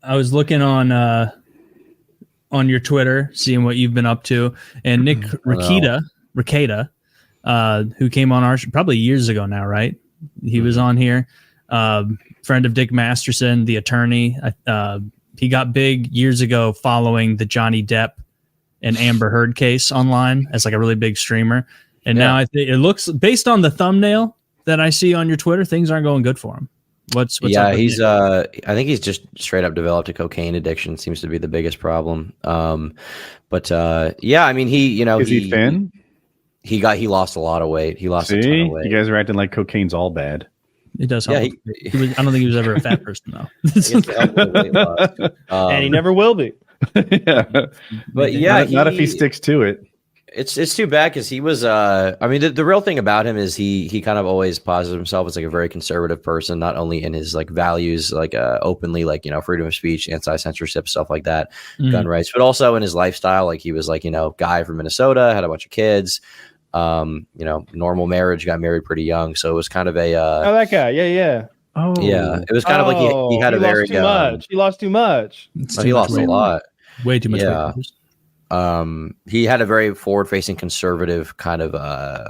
I was looking on your Twitter, seeing what you've been up to, and Nick Rekieta, who came on our show probably years ago now, right? He was on here. Friend of Dick Masterson, the attorney. He got big years ago following the Johnny Depp and Amber Heard case online as like a really big streamer. And now I think it looks, based on the thumbnail that I see on your Twitter, things aren't going good for him. What's up he's I think he's just straight up developed a cocaine addiction. Seems to be the biggest problem. I mean, is he thin? He lost a lot of weight. He lost a ton of weight. You guys are acting like cocaine's all bad. It does help. I don't think he was ever a fat person though. And he never will be. But not if he sticks to it. It's too bad because he was I mean the real thing about him is he kind of always posits himself as like a very conservative person, not only in his like values, like openly, like, freedom of speech, anti-censorship, stuff like that, gun rights, but also in his lifestyle. Like he was like, guy from Minnesota, had a bunch of kids, normal marriage, got married pretty young, so it was kind of a that guy, yeah. Oh yeah, it was kind of like he had a very too much. He lost too much. He lost a lot, way too much. Yeah. He had a very forward-facing conservative kind of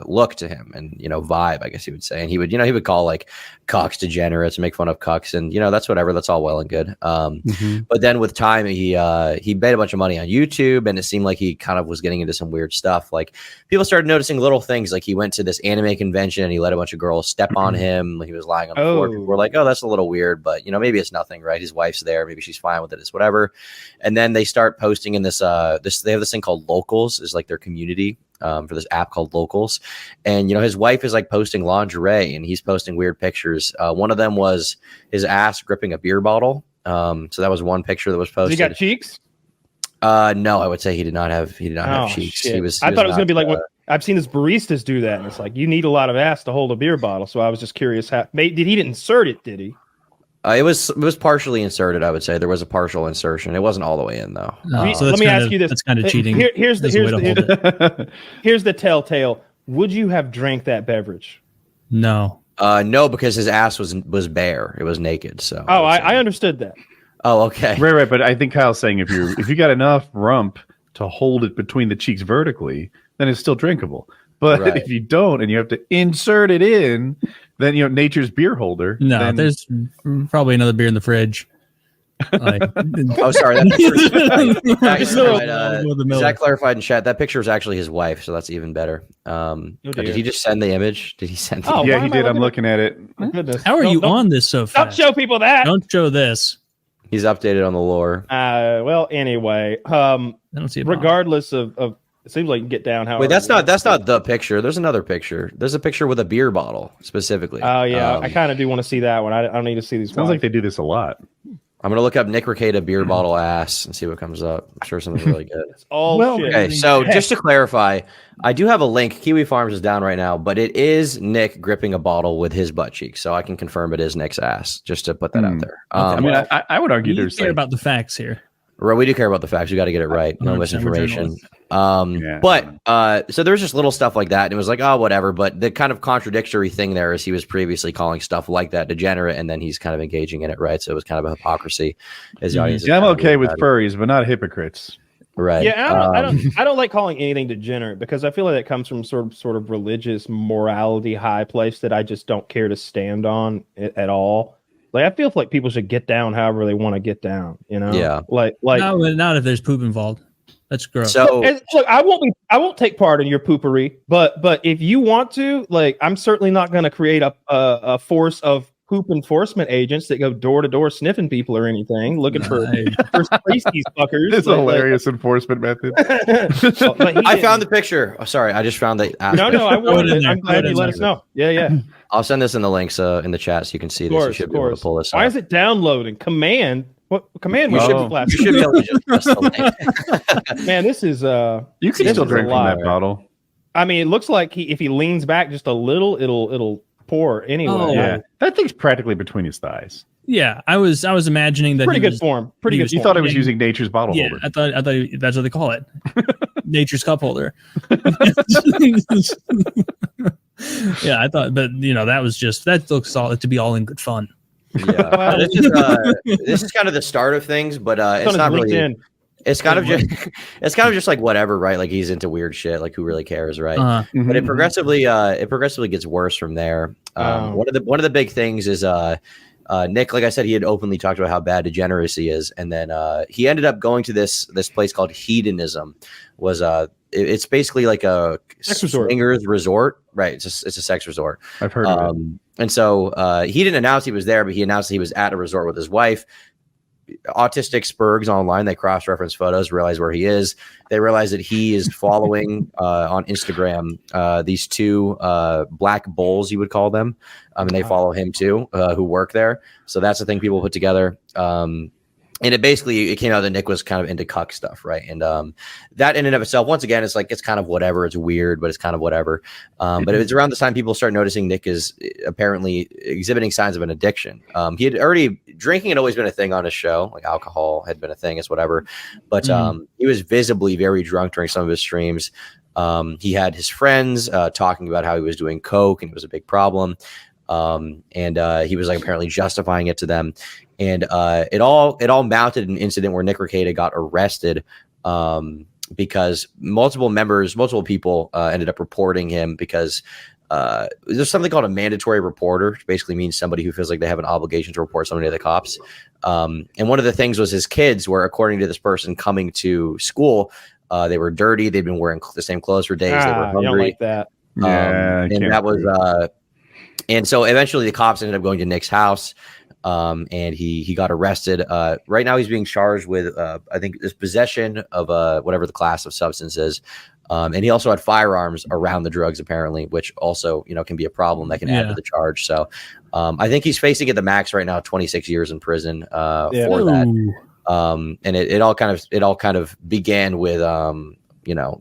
look to him, and vibe, I guess you would say. And he would call like cucks degenerates, make fun of cucks, and that's whatever. That's all well and good. But then with time, he made a bunch of money on YouTube, and it seemed like he kind of was getting into some weird stuff. Like people started noticing little things, like he went to this anime convention and he let a bunch of girls step on him when he was lying on the floor. People were like, "Oh, that's a little weird," but maybe it's nothing, right? His wife's there, maybe she's fine with it. It's whatever. And then they start posting in this they have this thing called Locals, is like their community for this app called Locals. And his wife is like posting lingerie and he's posting weird pictures. One of them was his ass gripping a beer bottle. So that was one picture that was posted. He got cheeks? No, I would say he did not have cheeks. Shit. I thought it was gonna be like what I've seen his baristas do that, and it's like you need a lot of ass to hold a beer bottle. So I was just curious did he insert it, did he? It was partially inserted, I would say. There was a partial insertion. It wasn't all the way in, though. So let me ask you this. That's kind of cheating. Here's the telltale. Would you have drank that beverage? No. No, because his ass was bare. It was naked. So. Oh, I understood that. Oh, okay. Right. But I think Kyle's saying if you got enough rump to hold it between the cheeks vertically, then it's still drinkable. But if you don't and you have to insert it in, then nature's beer holder. No, there's probably another beer in the fridge. Sorry. Zach clarified in chat that picture is actually his wife, so that's even better. Did he just send the image? Did he send? Yeah, he did. I'm looking at it. My goodness. How are you on this so fast? Don't show people that. Don't show this. He's updated on the lore. Well, anyway, I don't see it. Regardless of. It seems like you can get down. Wait, that's not the picture. There's another picture. There's a picture with a beer bottle specifically. Oh yeah, I kind of do want to see that one. I don't need to see these. Sounds like they do this a lot. I'm gonna look up Nick Rekieta beer bottle ass and see what comes up. I'm sure something's really good. Shit. Okay, so just to clarify, I do have a link. Kiwi Farms is down right now, but it is Nick gripping a bottle with his butt cheek, so I can confirm it is Nick's ass. Just to put that out there. I would argue there's care about the facts here. Right, we do care about the facts. We got to get it right. No misinformation. But so there's just little stuff like that, and it was like, oh, whatever. But the kind of contradictory thing there is he was previously calling stuff like that degenerate, and then he's kind of engaging in it, right? So it was kind of a hypocrisy. As the audience, I'm okay with furries, but not hypocrites. Right. Yeah, I don't like calling anything degenerate because I feel like it comes from sort of religious morality high place that I just don't care to stand on at all. Like I feel like people should get down however they want to get down, Yeah. Like not if there's poop involved. That's gross. So look, I won't take part in your poopery, but if you want to, like, I'm certainly not going to create a force of poop enforcement agents that go door to door sniffing people or anything, looking for these fuckers. It's a hilarious enforcement method. I found the picture. Oh, sorry, I just found the. No, I wanted it. I'm glad you let us know. Yeah. I'll send this in the links in the chat so you can see this. You should be able to pull this up. Why is it downloading? Command. What command? You should be able to just press the link. Man, this is you can still drink from that bottle. I mean, it looks like if he leans back just a little, it'll pour anyway. Oh, yeah, that thing's practically between his thighs. Yeah, I was imagining that pretty good form. Pretty good. You thought I was using nature's bottle holder. I thought that's what they call it. Nature's cup holder. Yeah, I thought, but that looks solid to be all in good fun. Yeah, this is kind of the start of things, but it's not really. LinkedIn. It's kind of just like whatever, right? Like he's into weird shit. Like who really cares, right? But it progressively gets worse from there. One of the big things is Nick, like I said, he had openly talked about how bad degeneracy is, and then he ended up going to this place called Hedonism. It's basically like a swingers resort, right? It's a sex resort. I've heard of it. And so he didn't announce he was there, but he announced he was at a resort with his wife. Autistic Spurgs online, they cross-reference photos, realize where he is. They realize that he is following on Instagram these two black bulls, you would call them, and they follow him too, who work there. So that's the thing people put together. And it came out that Nick was kind of into cuck stuff, right? And that in and of itself, once again, it's kind of whatever. It's weird, but it's kind of whatever. But it was around this time people start noticing Nick is apparently exhibiting signs of an addiction. He had already drinking had always been a thing on his show, like alcohol had been a thing, it's whatever. But he was visibly very drunk during some of his streams. He had his friends talking about how he was doing coke and it was a big problem. And he was like apparently justifying it to them. And it all mounted an incident where Nick Rekieta got arrested because multiple people ended up reporting him because there's something called a mandatory reporter, which basically means somebody who feels like they have an obligation to report somebody to the cops. And one of the things was his kids were, according to this person, coming to school. They were dirty. They'd been wearing the same clothes for days. They were hungry. You don't like that. And that was and so eventually the cops ended up going to Nick's house. And he got arrested. Right now he's being charged with, I think, this possession of whatever the class of substance is. And he also had firearms around the drugs, apparently, which also, can be a problem that can add to the charge. So I think he's facing at the max right now, 26 years in prison for that. And it all kind of began with,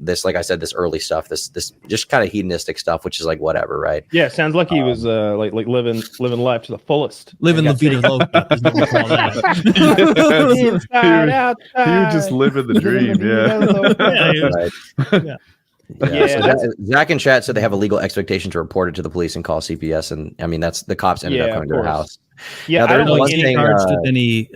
this, like I said, this early stuff, this just kind of hedonistic stuff, which is like whatever, right? Yeah, sounds like he was like living life to the fullest. Living la vida loca is what we call that. Inside, outside. He was just living the dream. Yeah. So Zach in chat said they have a legal expectation to report it to the police and call CPS, and I mean that's the cops ended up coming to their house. Yeah, I don't know. Any charged with any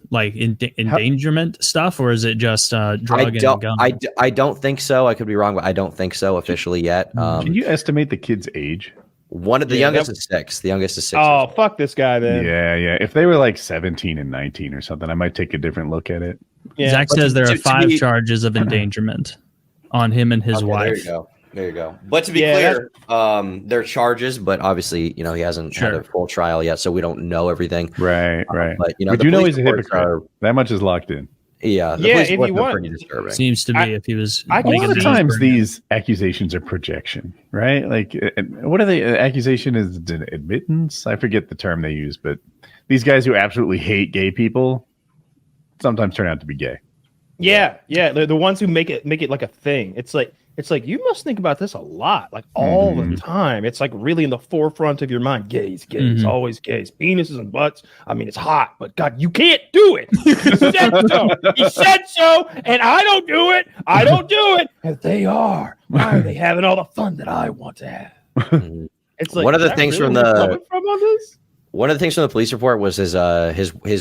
like endangerment stuff, or is it just drug and gun? I don't think so. I could be wrong, but I don't think so officially yet. Can you estimate the kid's age? One of the youngest is 6. The youngest is 6. Oh, fuck this guy then. Yeah. If they were like 17 and 19 or something, I might take a different look at it. Yeah. Zach says there are 5 charges of endangerment on him and his wife. There you go. But to be clear, there are charges, but obviously, he hasn't had a full trial yet, so we don't know everything. Right. But we do know he's a hypocrite. That much is locked in. Yeah. If you want, pretty disturbing. Seems to be if he was. A lot of times these accusations are projection, right? Like, what are they? Accusation is admittance. I forget the term they use, but these guys who absolutely hate gay people sometimes turn out to be gay. Yeah. They're the ones who make it like a thing. It's like you must think about this a lot, like all the time. It's like really in the forefront of your mind. Gays, always gays, penises and butts. I mean, it's hot, but God, you can't do it. He said so. He said so, and I don't do it. And they are. Why are they having all the fun that I want to have? It's like one of the things really One of the things from the police report was his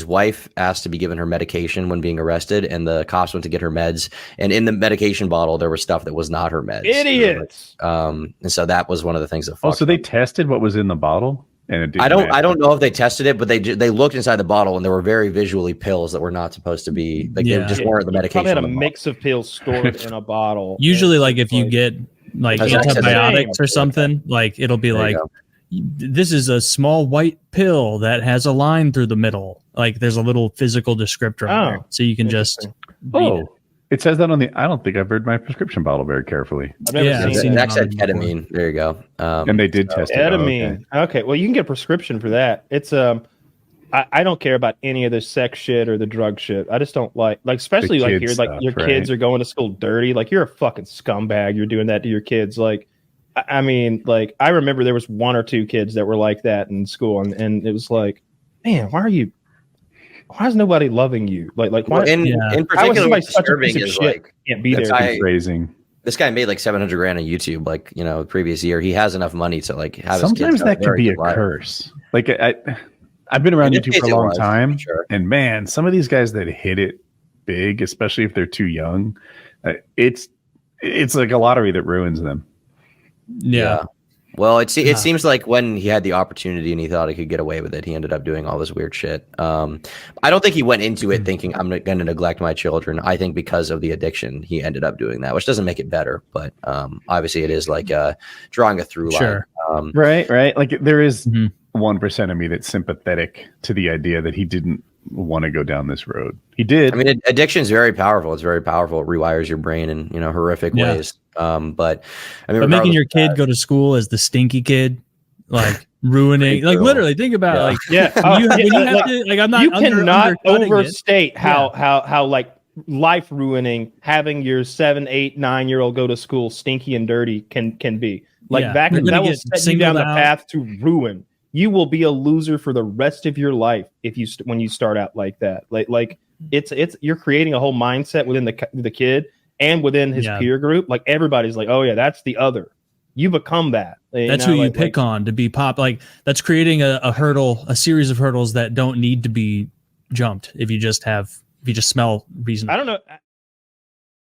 wife asked to be given her medication when being arrested, and the cops went to get her meds. And in the medication bottle, there was stuff that was not her meds. Idiots. And so that was one of the things that. So they tested what was in the bottle, and it didn't I don't know if they tested it, but they looked inside the bottle, and there were very visually pills that were not supposed to be. Like they just weren't the medication. Probably had a mix of pills stored in a bottle. Usually, like if you get like antibiotics or something, like it'll be like. This is a small white pill that has a line through the middle. Like there's a little physical descriptor on there, so you can just. It says that on the. I don't think I've read my prescription bottle very carefully. I've never seen Zach said ketamine. There you go. And they did test ketamine. Okay, well you can get a prescription for that. It's I don't care about any of the sex shit or the drug shit. I just don't like especially like here, like your kids are going to school dirty. Like you're a fucking scumbag. You're doing that to your kids. Like. I mean, like, I remember there was 1 or 2 kids that were like that in school, and it was like, man, why is nobody loving you? Like, why? Well, in particular, what's disturbing is like can't be there. This guy made like $700,000 on YouTube, like the previous year. He has enough money to like have. Sometimes that could be a curse. Like I've been around In this YouTube for case, a it long was, time, for sure. and man, some of these guys that hit it big, especially if they're too young, it's like a lottery that ruins them. Yeah. Well, it seems like when he had the opportunity and he thought he could get away with it, he ended up doing all this weird shit. I don't think he went into it thinking I'm going to neglect my children. I think because of the addiction, he ended up doing that, which doesn't make it better. But obviously, it is like drawing a through line. Sure. Right. Like there is 1% of me that's sympathetic to the idea that he didn't want to go down this road. He did. I mean, addiction is very powerful. It's very powerful. It rewires your brain in horrific ways. But I mean, making your kid go to school as the stinky kid, like ruining, like literally think about it, like I'm not. You cannot undercutting overstate how like life ruining having your 7, 8, 9-year-old go to school stinky and dirty can be. Like that will set you down the path to ruin. You will be a loser for the rest of your life if when you start out like that. Like it's you're creating a whole mindset within the kid and within his peer group. Like everybody's like, oh yeah, that's the other. You become that. That's who you pick on to be pop. Like that's creating a hurdle, a series of hurdles that don't need to be jumped if you just smell reason. I don't know.